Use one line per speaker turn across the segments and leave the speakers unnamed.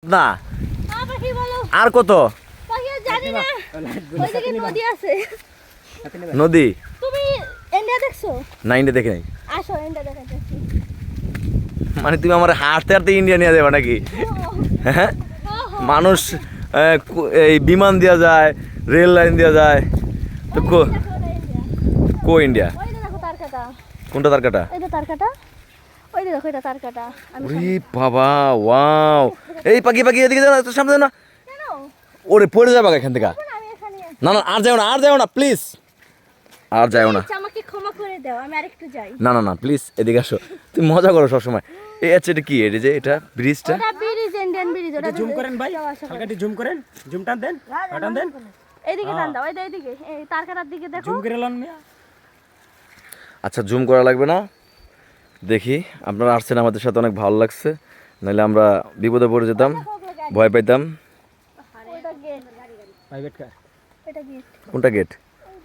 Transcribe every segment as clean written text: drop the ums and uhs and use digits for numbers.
না আর কত নদী
তুমি ইন্ডিয়া দেখছো
না ইন্ডিয়া দেখে নাই
আসো ইন্ডিয়া দেখাচ্ছি
মানে তুমি আমার হাঁটতে হাঁটতে ইন্ডিয়া নিয়ে যাবে নাকি হ্যাঁ মানুষ এই বিমান দেওয়া যায় রেল লাইন দেওয়া যায় তো কো ইন্ডিয়া কোনটা তার কাটা
ওই দেখো এটা তার কাটা
ওরে বাবা ওয়াও এই পাখি পাখি এদিকে যাও না তোর সামনে না
কেন
ওরে পড়ে যাবে এখান থেকে
আমি এখানে
না না আর যাও না প্লিজ আর যাও না
আমাকে ক্ষমা করে দাও আমি আরেকটু যাই
না না না প্লিজ এদিকে আসো তুমি মজা করো সবসময় এই আচ্ছা এটা কি এটা যে এটা ব্রিজটা
ওটা ব্রিজ ইন্ডিয়ান ব্রিজ ওটা
জুম করেন ভাই হালকাটি জুম করেন জুম টান দেন টান দেন
এইদিকে টান দাও এইদিকে এই তার কাটার দিকে দেখো
জুম করে লন মিয়া
আচ্ছা জুম করা লাগবে না দেখি আপনারা আসছেন আমাদের সাথে অনেক ভালো লাগছে নাহলে আমরা বিপদে পড়ে যেতাম ভয় পাইতাম
ওটা গেট
প্রাইভেট কার
এটা গেট
কোনটা গেট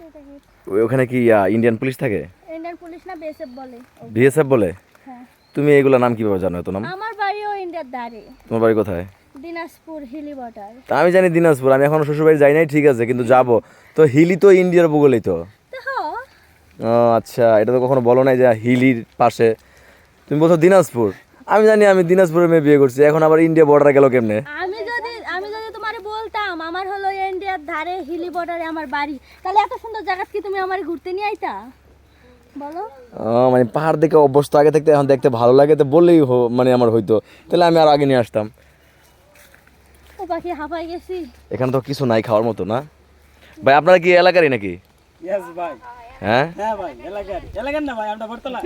ওটা গেট
ওখানে কি ইন্ডিয়ান পুলিশ থাকে
ইন্ডিয়ান পুলিশ না বিএসএফ বলে
বিএসএফ বলে
হ্যাঁ
তুমি এগুলো নাম কিভাবে জানো এত নাম
আমার বাড়িও ইন্ডিয়ার ধারে
তোমার বাড়ি কোথায়
দিনাজপুর হিলি বর্ডার
তা আমি জানি দিনাজপুর আমি এখনো শ্বশুরবাড়ি যাই নাই ঠিক আছে কিন্তু যাব তো হিলি তো ইন্ডিয়ার ভূগোলেই তো
দেখো
ও আচ্ছা এটা তো কখনো বলো নাই যে হিলির পাশে তুমি বলছো দিনাজপুর আমি জানি আমি দিনাজপুরে মেয়ে বিয়ে করছি এখন আবার ইন্ডিয়া বর্ডার গেল কেমনে
আমি যদি তোমারে বলতাম আমার হলো ইন্ডিয়ার ধারে হিলি বর্ডারে আমার বাড়ি তাহলে এত সুন্দর জায়গা কি তুমি আমারে ঘুরতে নিয়ে আইতা বলো
ও মানে পাহাড় দেখে অভ্যস্ত আগে থাকতে এখন দেখতে ভালো লাগে তো বললেই মানে আমার হইতো তাহলে আমি আর আগে নিয়ে আসতাম
ও পাখি হাঁপাই গেছি
এখানে তো কিছু নাই খাওয়ার মতো না ভাই আপনারা কি এলাকারই নাকি
ইয়েস ভাই
হ্যাঁ
হ্যাঁ ভাই এলাকার না ভাই আমরা বর্তলা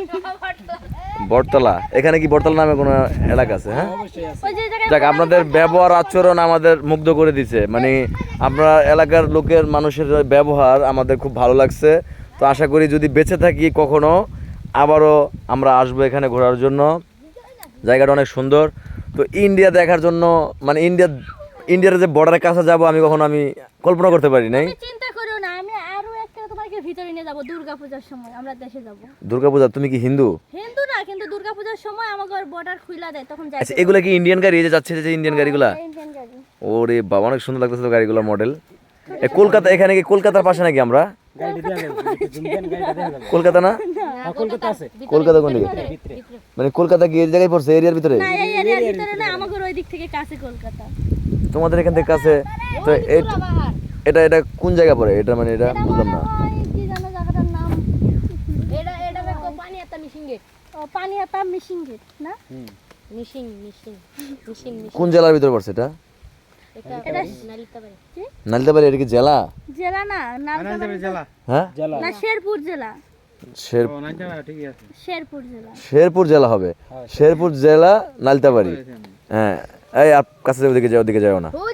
বটতলা এখানে কি বটতলা নামে কোনো এলাকা আছে হ্যাঁ
অবশ্যই আছে
ওই যে জায়গায়
যাক আপনাদের ব্যবহার আচরণ আমাদের মুগ্ধ করে দিছে মানে আপনার এলাকার লোকের মানুষের ব্যবহার আমাদের খুব ভালো লাগছে তো আশা করি যদি বেঁচে থাকি কখনো আবারও আমরা আসবো এখানে ঘোরার জন্য জায়গাটা অনেক সুন্দর তো ইন্ডিয়া দেখার জন্য মানে ইন্ডিয়ার যে বর্ডারের কাছে যাব আমি কখনো আমি কল্পনা করতে পারি নাই
তুমি চিন্তা করো না আমি আরো একটা তোমাকে ভিতরে নিয়ে যাব দুর্গাপূজার সময় আমরা দেশে যাব
দুর্গাপূজা তুমি কি হিন্দু
হিন্দু না কিন্তু দুর্গাপূজার সময় আমাকে বর্ডার খুইলা দেয় তখন যাই
আচ্ছা এগুলা কি ইন্ডিয়ান গাড়ি এই যে যাচ্ছে যে ইন্ডিয়ান গাড়িগুলা
ইন্ডিয়ান গাড়ি
ওরে বাবা অনেক সুন্দর লাগতেছে তো গাড়িগুলোর মডেল কলকাতা এখানে কি কলকাতার পাশে নাকি আমরা
গাড়ি দিয়ে জুম দেন গাড়িটা দেখে যাবেন
কলকাতা না
কলকাতা আছে
কলকাতা কোন দিকে মানে কলকাতা কি এই জায়গায় পড়ছে এরিয়ার ভিতরে
না এই এরিয়ার ভিতরে না আমাকে ওই দিক থেকে কাছে কলকাতা
তোমাদের এখান থেকে কাছে তো এটা এটা কোন জায়গা পড়ে এটা মানে এটা বুঝলাম না
কি জানো জায়গাটার নাম
এটা দেখো পানিহাতা মিশিং গেট
ও পানিহাতা মিশিং গেট না
মিশিং
কোন জেলার ভিতরে পড়ছে এটা
এটা নালিতাবাড়ি
নালিতাবাড়ি এটা কি জেলা
জেলা না নালতাবাড়ি
জেলা
হ্যাঁ
জেলা
না শেরপুর জেলা
ঠিকই আছে
শেরপুর জেলা
শেরপুর জেলা হবে শেরপুর জেলা নালিতাবাড়ি হ্যাঁ এই কাছে ওদিকে যাও না